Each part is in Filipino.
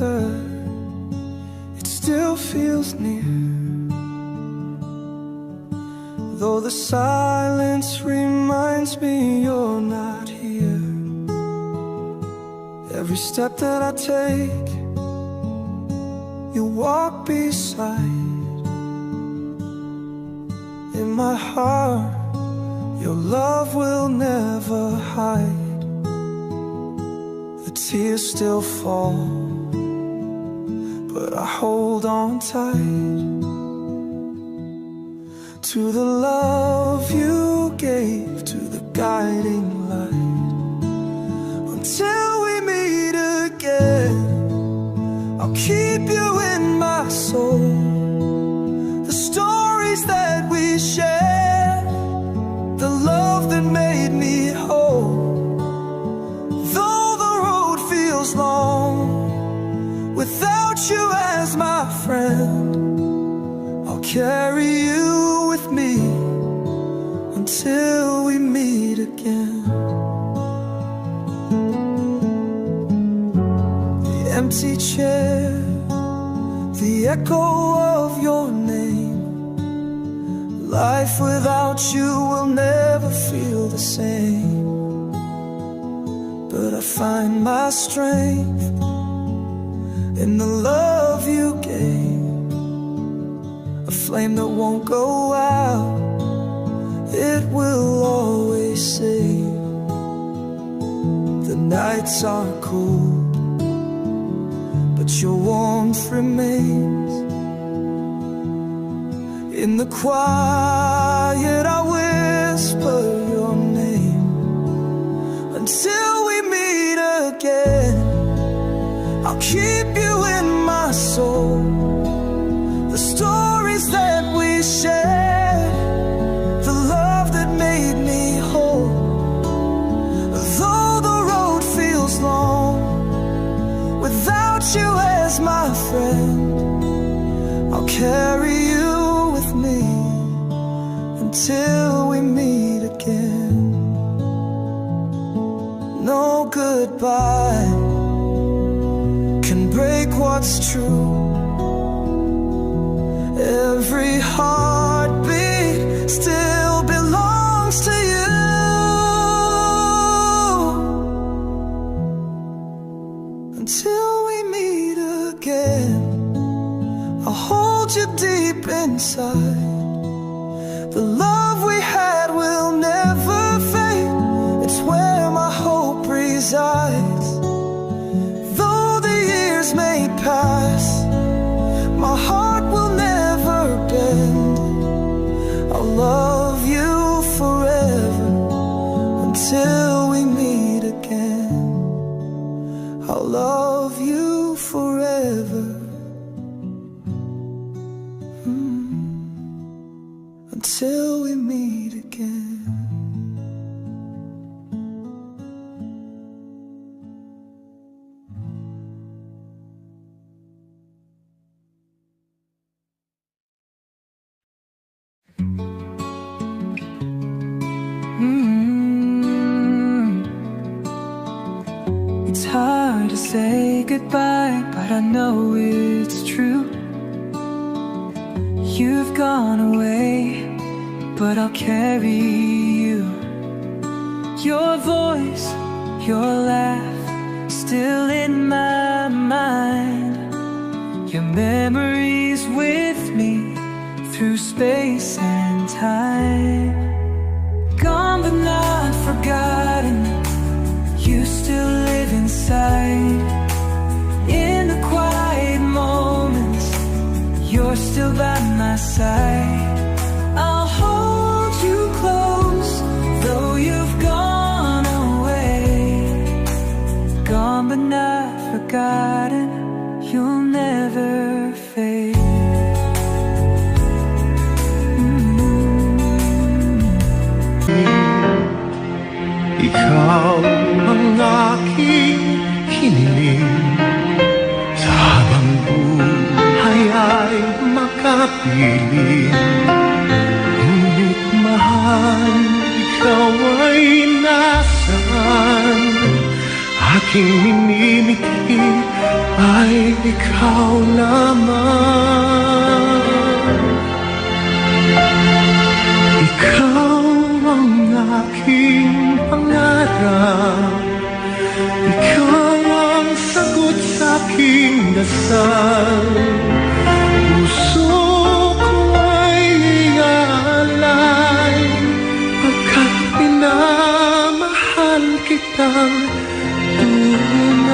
after, it still feels near. Though the silence reminds me you're not here. Every step that I take, you walk beside. In my heart, your love will never hide. The tears still fall, but I hold on tight to the love you gave, to the guiding light. Until we meet again, I'll keep you in my soul. The stories that we shared, the love that made me whole. Though the road feels long, without you as my friend, I'll carry you with me until we meet again. The empty chair, the echo of your name. Life without you will never feel the same. But I find my strength in the love you gave, a flame that won't go out, it will always save. The nights are cold, but your warmth remains. In the quiet I whisper your name. Until we meet again, I'll keep you in my soul. The stories that we shared, the love that made me whole. Though the road feels long, without you as my friend, I'll carry you with me until we meet again. No goodbye can break what's true. Every heartbeat still belongs to you. Until we meet again, I'll hold you deep inside. The love we had will never fade. It's where my hope resides. Though the years may pass, my heart will never bend. I'll love you forever until we meet again. I'll love you forever until we meet again. It's hard to say goodbye, but I know it's true. You've gone away, but I'll carry you. Your voice, your laugh, still in my mind. Your memories with me through space and time. Gone but not forgotten, you still live inside. In the quiet moments, you're still by my side. I'll hold you close, though you've gone away. Gone but not forgotten, you'll never fade. Ikaw ang aking hiniling, sa habang buhay ay makapiling. Ngunit mahal, ikaw ay nasaan? At aking minimiti ay ikaw lamang. Ikaw ang aking pangarap, ikaw ang sagot sa aking dasal. Puso ko ay iaalay, pagkat minamahal kitang tunay.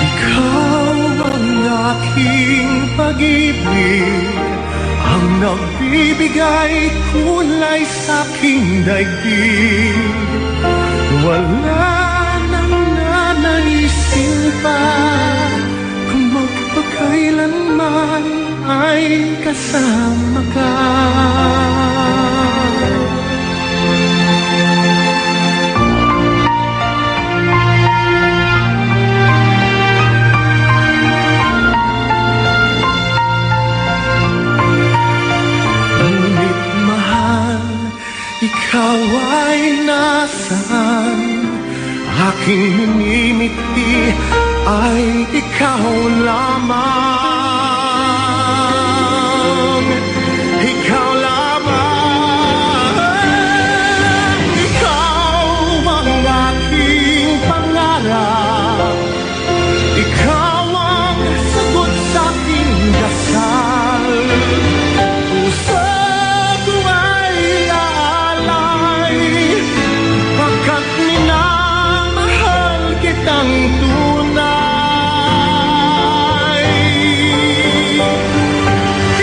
Ikaw ang aking pag-ibig, ang nagbibigay kulay sa aking daigdig. Wala nang nanaisin pa kung magpakailanman ay kasama ka. Ngunit mahal, ikaw ay nasaan? Aking minimiti ay ikaw lamang. Ikaw lamang. Ikaw ang aking pangarap, ikaw ang sagot sa aking dasal. Puso ko ay aalay, pagkat minamahal kitang tunay.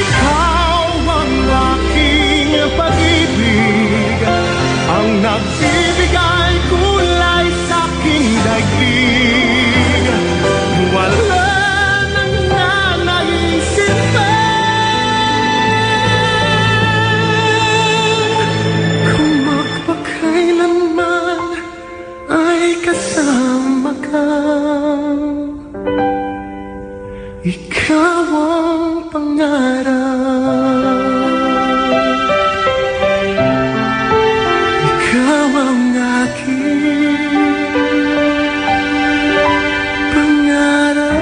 Ikaw ang aking pag-ibig, ang nagbibigay kulay sa aking daigdig. Wala nang nanaisin pa kung magpakailanman ay kasama ka. Ikaw ang pangarap, ikaw ang aking pangarap.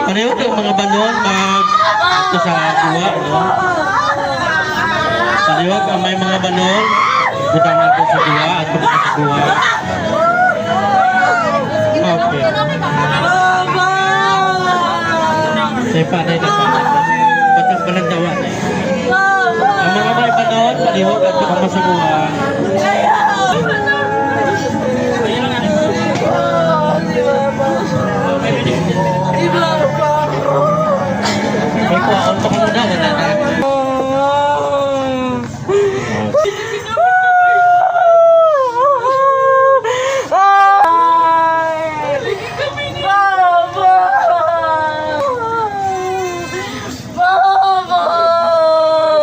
Pareho yung mga balon ito sa kuha, no? Pareho ang may mga balon, butang natin sa kuha at butang sa kuha. Okay. Say pa na ito pa. Patang balandawa na yun. Ang mga may balon, pareho at butang sa kuha. May kuwaon pa ka muna, wala na.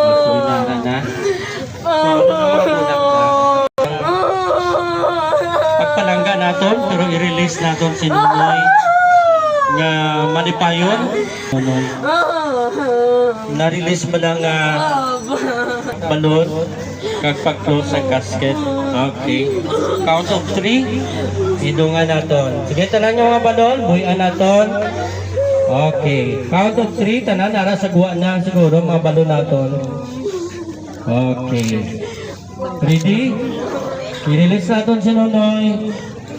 Masunaran na. Pagpalangga natin, pero i-release natin si Nunoy nga malipayon. Na-release mo lang balon kag pag-close ang casket. Okay. Count of 3. Idungan natin. Sige, tanan yung mga balon. Buhian natin. Okay. Count of 3. Tanan, nara sa guwa na siguro mga balon natin. Okay. Ready? I-release natin si Nonoy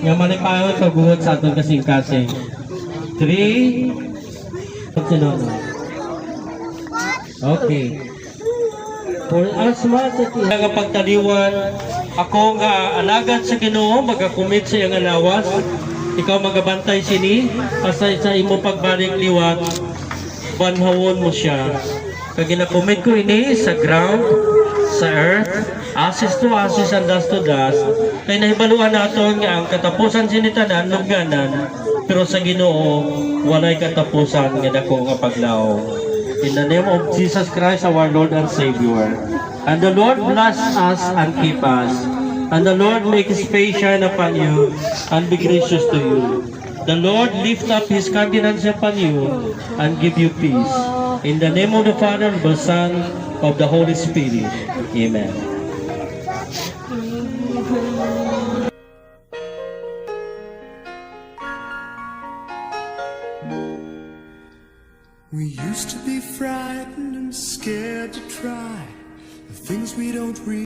nga malipayon sa guwot sa atin kasing-kasing. 3. Si Nonoy. Okay. For as much as nga pagtaliwan, ako nga alagad sa Ginoo, magakumit sa iyang alawas, ikaw magabantay sini, asay sa imo pagbalik liwat, banhawon mo siya. Kag ginakumit ko ini sa ground, sa earth, ashes to ashes and dust to dust, kay nahibaluan naton nga ang katapusan sinitanan lugnanan, pero sa Ginoo walay katapusan nga dako nga paglaom. In the name of Jesus Christ, our Lord and Savior. And the Lord bless us and keep us. And the Lord make His face shine upon you and be gracious to you. The Lord lift up His countenance upon you and give you peace. In the name of the Father, the Son, of the Holy Spirit. Amen. We used to be frightened and scared to try the things we don't read.